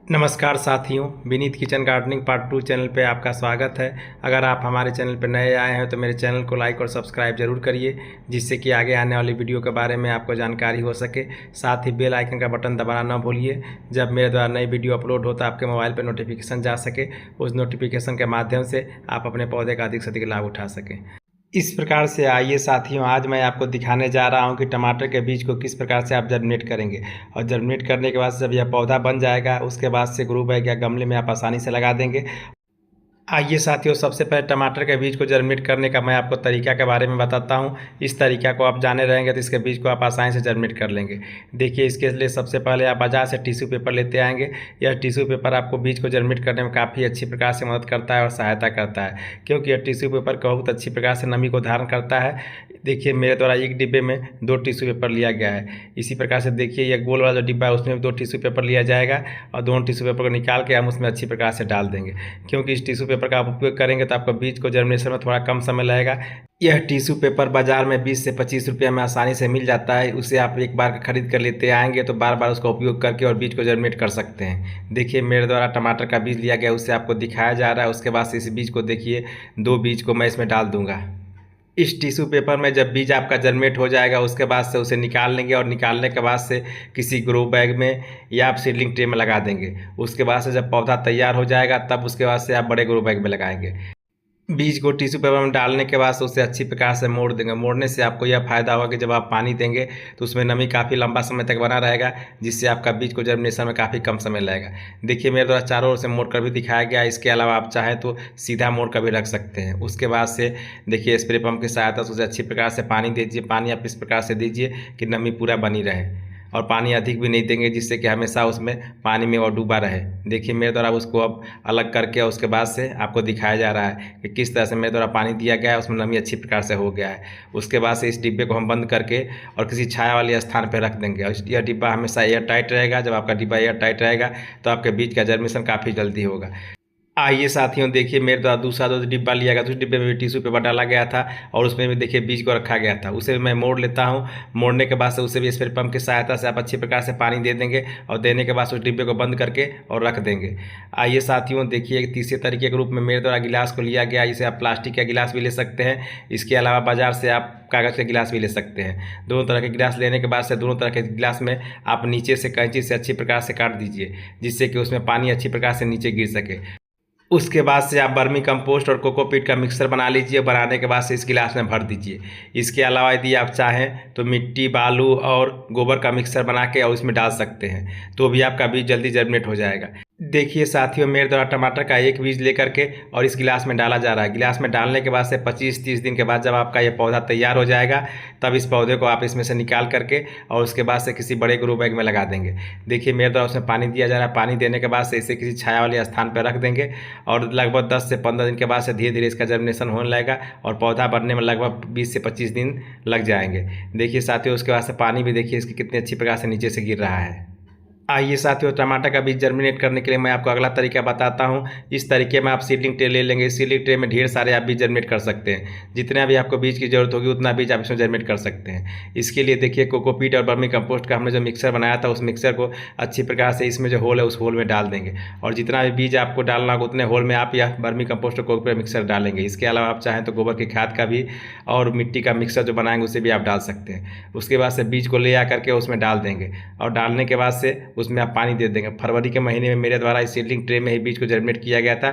नमस्कार साथियों, Vineet kitchen gardening part 2 channel पे आपका स्वागत है। अगर आप हमारे चैनल पर नए आए हैं तो मेरे चैनल को लाइक और सब्सक्राइब जरूर करिए, जिससे कि आगे आने वाली वीडियो के बारे में आपको जानकारी हो सके। साथ ही बेल आइकन का बटन दबाना ना भूलिए, जब मेरे द्वारा नई वीडियो अपलोड होता है आपके मोबाइल पर नोटिफिकेशन जा सके। उस नोटिफिकेशन के माध्यम से आप अपने पौधे का अधिक से अधिक लाभ उठा सकें। इस प्रकार से आइए साथियों, आज मैं आपको दिखाने जा रहा हूं कि टमाटर के बीज को किस प्रकार से आप जर्मिनेट करेंगे। और जर्मिनेट करने के बाद जब यह पौधा बन जाएगा, उसके बाद से ग्रो बैग या गमले में आप आसानी से लगा देंगे। आइए साथियों, सबसे पहले टमाटर के बीज को जर्मिनेट करने का मैं आपको तरीका के बारे में बताता हूं। इस तरीका को आप जाने रहेंगे तो इसके बीज को आप आसानी से जर्मिनेट कर लेंगे। देखिए, इसके लिए सबसे पहले आप बाजार से टिश्यू पेपर लेते आएंगे। यह टिश्यू पेपर आपको बीज को जर्मिनेट करने में काफ़ी अच्छी प्रकार से मदद करता है और सहायता करता है, क्योंकि यह टिश्यू पेपर बहुत अच्छी प्रकार से नमी को धारण करता है। देखिए, मेरे द्वारा एक डिब्बे में 2 टिश्यू पेपर लिया गया है। इसी प्रकार से देखिए, यह गोल वाला जो डिब्बा है उसमें 2 टिश्यू पेपर लिया जाएगा और दोनों टिश्यू पेपर को निकाल के हम उसमें अच्छी प्रकार से डाल देंगे। क्योंकि इस टिश्यू पेपर का आप उपयोग करेंगे तो आपका बीज को जर्मिनेशन में थोड़ा कम समय लगेगा। यह टिश्यू पेपर बाजार में 20 से 25 रुपये में आसानी से मिल जाता है। उसे आप एक बार खरीद कर लेते आएंगे तो बार बार उसका उपयोग करके और बीज को जर्मिनेट कर सकते हैं। देखिए, मेरे द्वारा टमाटर का बीज लिया गया, उससे आपको दिखाया जा रहा है। उसके बाद से इस बीज को देखिए, 2 बीज को मैं इसमें डाल दूंगा। इस टिश्यू पेपर में जब बीज आपका जर्मिनेट हो जाएगा, उसके बाद से उसे निकाल लेंगे और निकालने के बाद से किसी ग्रो बैग में या आप सीडलिंग ट्रे में लगा देंगे। उसके बाद से जब पौधा तैयार हो जाएगा, तब उसके बाद से आप बड़े ग्रो बैग में लगाएंगे। बीज को टिश्यू पेपर में डालने के बाद से उसे अच्छी प्रकार से मोड़ देंगे। मोड़ने से आपको यह फायदा होगा कि जब आप पानी देंगे तो उसमें नमी काफ़ी लंबा समय तक बना रहेगा, जिससे आपका बीज को जर्मिनेशन में काफ़ी कम समय लगेगा। देखिए, मेरे द्वारा चारों ओर से मोड़ कर भी दिखाया गया। इसके अलावा आप चाहें तो सीधा मोड़ कर भी रख सकते हैं। उसके बाद से देखिए, स्प्रे पंप की सहायता से उसे अच्छी प्रकार से पानी दीजिए। पानी आप इस प्रकार से दीजिए कि नमी पूरा बनी रहे, और पानी अधिक भी नहीं देंगे, जिससे कि हमेशा उसमें पानी में वो डूबा रहे। देखिए, मेरे द्वारा उसको अब अलग करके उसके बाद से आपको दिखाया जा रहा है कि किस तरह से मेरे द्वारा पानी दिया गया है, उसमें नमी अच्छी प्रकार से हो गया है। उसके बाद से इस डिब्बे को हम बंद करके और किसी छाया वाले स्थान पर रख देंगे। और यह डिब्बा हमेशा एयर टाइट रहेगा। जब आपका डिब्बा एयर टाइट रहेगा तो आपके बीज का जर्मिनेशन काफ़ी जल्दी होगा। आइए साथियों, देखिए, मेरे द्वारा दूसरा जो डिब्बा लिया गया था, उस डिब्बे में भी टिश्यू पेपर डाला गया था और उसमें भी देखिए बीज को रखा गया था। उसे मैं मोड़ लेता हूँ। मोड़ने के बाद से उसे भी स्प्रे पंप की सहायता से आप अच्छी प्रकार से पानी दे देंगे और देने के बाद उस डिब्बे को बंद करके और रख देंगे। आइए साथियों, देखिए, एक तीसरे तरीके के रूप में मेरे द्वारा गिलास को लिया गया। इसे आप प्लास्टिक का गिलास भी ले सकते हैं। इसके अलावा बाजार से आप कागज़ के गिलास भी ले सकते हैं। दोनों तरह के गिलास लेने के बाद से दोनों तरह के गिलास में आप नीचे से कैंची से अच्छी प्रकार से काट दीजिए, जिससे कि उसमें पानी अच्छी प्रकार से नीचे गिर सके। उसके बाद से आप वर्मी कंपोस्ट और कोकोपीट का मिक्सर बना लीजिए। बनाने के बाद से इस गिलास में भर दीजिए। इसके अलावा यदि आप चाहें तो मिट्टी, बालू और गोबर का मिक्सर बना के और उसमें डाल सकते हैं, तो भी आपका बीज जल्दी जर्मिनेट हो जाएगा। देखिए साथियों, मेरे द्वारा टमाटर का एक बीज लेकर के और इस गिलास में डाला जा रहा है। गिलास में डालने के बाद से 25-30 दिन के बाद जब आपका ये पौधा तैयार हो जाएगा, तब इस पौधे को आप इसमें से निकाल करके और उसके बाद से किसी बड़े ग्रो बैग में लगा देंगे। देखिए, मेरे द्वारा उसमें पानी दिया जा रहा है। पानी देने के बाद से इसे किसी छाया वाले स्थान पर रख देंगे और लगभग 10 से 15 दिन के बाद से धीरे धीरे इसका जर्मिनेशन होने लगेगा और पौधा बनने में लगभग 20 से 25 दिन लग जाएंगे। देखिए साथियों, उसके बाद से पानी भी देखिए इसकी कितनी अच्छी प्रकार से नीचे से गिर रहा है। आइए साथियों, टमाटर का बीज जर्मिनेट करने के लिए मैं आपको अगला तरीका बताता हूं। इस तरीके में आप सीडलिंग ट्रे ले लेंगे। सीडलिंग ट्रे में ढेर सारे आप बीज जर्मिनेट कर सकते हैं। जितना भी आपको बीज की ज़रूरत होगी उतना बीज आप इसमें जर्मिनेट कर सकते हैं। इसके लिए देखिए, कोकोपीट और वर्मी कंपोस्ट का हमने जो मिक्सर बनाया था, उस मिक्सर को अच्छी प्रकार से इसमें जो होल है उस होल में डाल देंगे और जितना भी बीज आपको डालना होगा उतने होल में आप यह वर्मी कंपोस्ट और कोकोपीट मिक्सर डालेंगे। इसके अलावा आप चाहें तो गोबर की खाद का भी और मिट्टी का मिक्सर जो बनाएंगे उसे भी आप डाल सकते हैं। उसके बाद से बीज को ले आ करके उसमें डाल देंगे और डालने के बाद से उसमें आप पानी दे देंगे। फरवरी के महीने में मेरे द्वारा इस सीडलिंग ट्रे में ही बीज को जर्मिनेट किया गया था।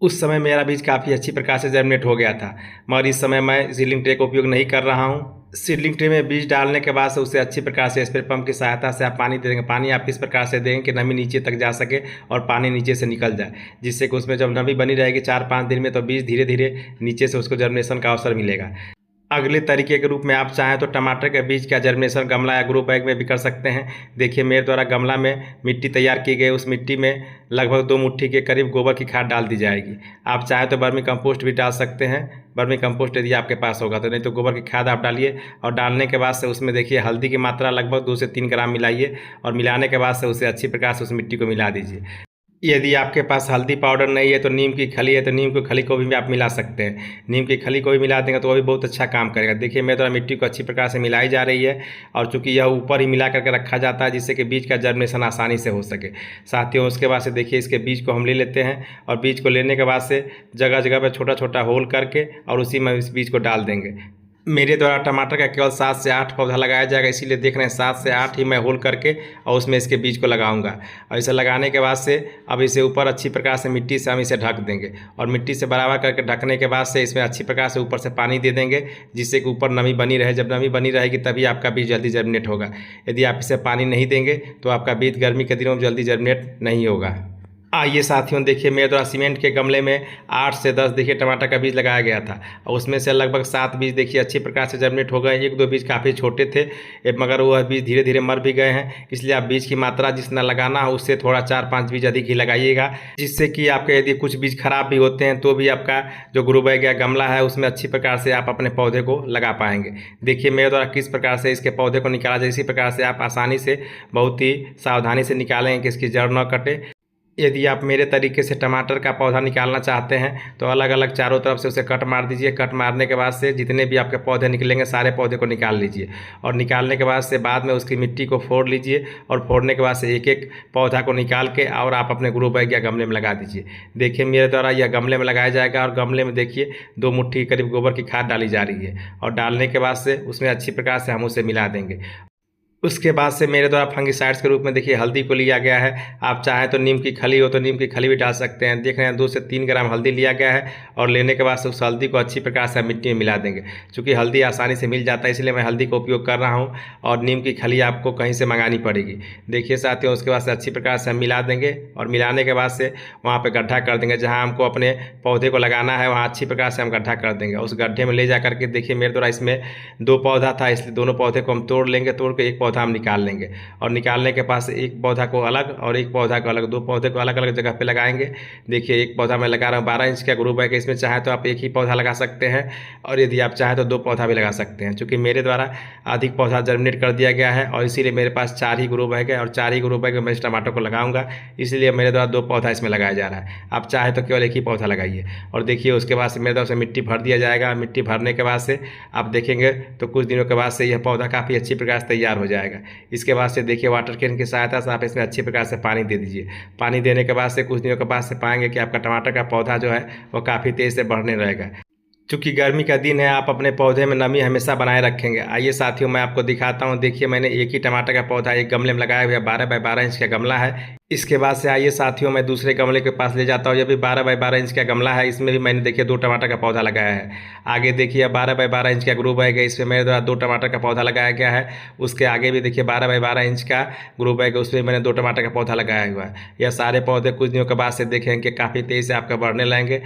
उस समय मेरा बीज काफ़ी अच्छी प्रकार से जर्मिनेट हो गया था, मगर इस समय मैं सीडलिंग ट्रे का उपयोग नहीं कर रहा हूँ। सीडलिंग ट्रे में बीज डालने के बाद से उसे अच्छी प्रकार से स्प्रे पंप की सहायता से आप पानी दे देंगे। पानी आप इस प्रकार से देंगे कि नमी नीचे तक जा सके और पानी नीचे से निकल जाए, जिससे कि उसमें जब नमी बनी रहेगी 4-5 दिन में, तो बीज धीरे धीरे नीचे से उसको जर्मिनेशन का अवसर मिलेगा। अगले तरीके के रूप में आप चाहें तो टमाटर के बीज का जर्मिनेशन गमला या ग्रो बैग में भी कर सकते हैं। देखिए, मेरे द्वारा गमला में मिट्टी तैयार की गई। उस मिट्टी में लगभग 2 मुट्ठी के करीब गोबर की खाद डाल दी जाएगी। आप चाहें तो वर्मी कंपोस्ट भी डाल सकते हैं। वर्मी कंपोस्ट यदि आपके पास होगा तो, नहीं तो गोबर की खाद आप डालिए। और डालने के बाद से उसमें देखिए हल्दी की मात्रा लगभग 2 से 3 ग्राम मिलाइए और मिलाने के बाद से उसे अच्छी प्रकार से उस मिट्टी को मिला दीजिए। यदि आपके पास हल्दी पाउडर नहीं है तो नीम की खली है, तो नीम की खली को भी आप मिला सकते हैं। नीम की खली को भी मिला देंगे तो वो भी बहुत अच्छा काम करेगा। देखिए मेरे द्वारा मिट्टी को अच्छी प्रकार से मिलाई जा रही है, और चूंकि यह ऊपर ही मिला करके रखा जाता है जिससे कि बीज का जर्मिनेशन आसानी से हो सके। साथियों उसके बाद से देखिए इसके बीज को हम ले लेते हैं, और बीज को लेने के बाद से जगह जगह पर छोटा छोटा होल करके और उसी में इस बीज को डाल देंगे। मेरे द्वारा टमाटर का केवल 7 से 8 पौधा लगाया जाएगा, इसीलिए देख रहे हैं 7 से 8 ही मैं होल करके और उसमें इसके बीज को लगाऊंगा। और इसे लगाने के बाद से अब इसे ऊपर अच्छी प्रकार से मिट्टी से हम इसे ढक देंगे, और मिट्टी से बराबर करके ढकने के बाद से इसमें अच्छी प्रकार से ऊपर से पानी दे देंगे, जिससे कि ऊपर नमी बनी रहे। जब नमी बनी रहेगी तभी आपका बीज जल्दी जर्मिनेट होगा। यदि आप इसे पानी नहीं देंगे तो आपका बीज गर्मी के दिनों में जल्दी जर्मिनेट नहीं होगा। आइए साथियों देखिए मेरे द्वारा सीमेंट के गमले में 8 से 10 देखिए टमाटर का बीज लगाया गया था, और उसमें से लगभग 7 बीज देखिए अच्छी प्रकार से जर्मिनेट हो गए। 1-2 बीज काफ़ी छोटे थे, मगर वह बीज धीरे धीरे मर भी गए हैं। इसलिए आप बीज की मात्रा जितना लगाना हो उससे थोड़ा 4-5 बीज अधिक ही लगाइएगा, जिससे कि आपके यदि कुछ बीज खराब भी होते हैं तो भी आपका जो ग्रो बैग या गमला है उसमें अच्छी प्रकार से आप अपने पौधे को लगा पाएंगे। देखिए मेरे द्वारा किस प्रकार से इसके पौधे को निकाला जाए। इसी प्रकार से आप आसानी से बहुत ही सावधानी से निकालेंगे कि इसकी जड़ न कटे। यदि आप मेरे तरीके से टमाटर का पौधा निकालना चाहते हैं तो अलग अलग चारों तरफ से उसे कट मार दीजिए। कट मारने के बाद से जितने भी आपके पौधे निकलेंगे सारे पौधे को निकाल लीजिए, और निकालने के बाद से बाद में उसकी मिट्टी को फोड़ लीजिए, और फोड़ने के बाद से एक एक पौधा को निकाल के और आप अपने ग्रो बैग या गमले में लगा दीजिए। देखिए मेरे द्वारा यह गमले में लगाया जाएगा, और गमले में देखिए 2 मुट्ठी करीब गोबर की खाद डाली जा रही है, और डालने के बाद से उसमें अच्छी प्रकार से हम उसे मिला देंगे। उसके बाद से मेरे द्वारा फंगिसाइड्स के रूप में देखिए हल्दी को लिया गया है। आप चाहें तो नीम की खली हो तो नीम की खली भी डाल सकते हैं। देख रहे हैं 2 से 3 ग्राम हल्दी लिया गया है, और लेने के बाद से उस हल्दी को अच्छी प्रकार से मिट्टी में मिला देंगे। चूँकि हल्दी आसानी से मिल जाता है इसलिए मैं हल्दी का उपयोग कर रहा हूँ, और नीम की खली आपको कहीं से मंगानी पड़ेगी। देखिए साथियों उसके बाद से अच्छी प्रकार से हम मिला देंगे, और मिलाने के बाद से वहाँ पर गड्ढा कर देंगे। जहाँ हमको अपने पौधे को लगाना है वहाँ अच्छी प्रकार से हम गड्ढा कर देंगे। उस गड्ढे में ले जा करके देखिए मेरे द्वारा इसमें 2 पौधा था, इसलिए दोनों पौधे को हम तोड़ लेंगे। तोड़ के एक पौधा हम निकाल लेंगे, और निकालने के पास एक पौधा को अलग और एक पौधा को अलग, 2 पौधे को अलग अलग जगह पे लगाएंगे। देखिए एक पौधा मैं लगा रहा हूँ 12 इंच का ग्रो बैग है, इसमें चाहे तो आप एक ही पौधा लगा सकते हैं, और यदि आप चाहें तो 2 पौधा भी लगा सकते हैं। चूँकि मेरे द्वारा अधिक पौधा जर्मिनेट कर दिया गया है, और इसीलिए मेरे पास 4 ही ग्रो बैग है, और 4 ही ग्रो बैग में मैं इस टमाटर को लगाऊंगा, इसलिए मेरे द्वारा 2 पौधा इसमें लगाया जा रहा है। आप चाहे तो केवल एक ही पौधा लगाइए। और देखिए उसके बाद से मेरे तरफ से मिट्टी भर दिया जाएगा। मिट्टी भरने के बाद से आप देखेंगे तो कुछ दिनों के बाद से यह पौधा काफ़ी अच्छी प्रकार से तैयार हो जाएगा। इसके बाद से देखिए वाटर कैन की सहायता से आप इसमें अच्छी प्रकार से पानी दे दीजिए। पानी देने के बाद से कुछ दिनों के बाद से पाएंगे कि आपका टमाटर का पौधा जो है वो काफ़ी तेज़ से बढ़ने रहेगा। चूँकि गर्मी का दिन है आप अपने पौधे में नमी हमेशा बनाए रखेंगे। आइए साथियों मैं आपको दिखाता हूँ। देखिए मैंने एक ही टमाटर का पौधा एक गमले में लगाया हुआ 12 बाय 12 इंच का गमला है। इसके बाद से आइए साथियों मैं दूसरे गमले के पास ले जाता हूँ। यह भी 12 बाय 12 इंच का गमला है, इसमें भी मैंने देखिए 2 टमाटर का पौधा लगाया है। आगे देखिए 12 बाय 12 इंच का ग्रो बैग है, इसमें मेरे द्वारा 2 टमाटर का पौधा लगाया गया है। उसके आगे भी देखिए 12 बाय 12 इंच का ग्रो बैग है, उसमें मैंने 2 टमाटर का पौधा लगाया हुआ है। यह सारे पौधे कुछ दिनों के बाद से देखेंगे कि काफ़ी तेज़ी से आपका बढ़ने लगेंगे।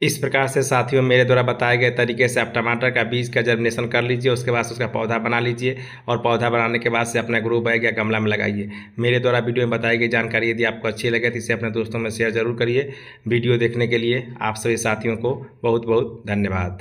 इस प्रकार से साथियों मेरे द्वारा बताए गए तरीके से आप टमाटर का बीज का जर्मिनेशन कर लीजिए। उसके बाद उसका पौधा बना लीजिए, और पौधा बनाने के बाद से अपना ग्रो बैग या गमला में लगाइए। मेरे द्वारा वीडियो में बताई गई जानकारी यदि आपको अच्छी लगे तो इसे अपने दोस्तों में शेयर जरूर करिए। वीडियो देखने के लिए आप सभी साथियों को बहुत बहुत धन्यवाद।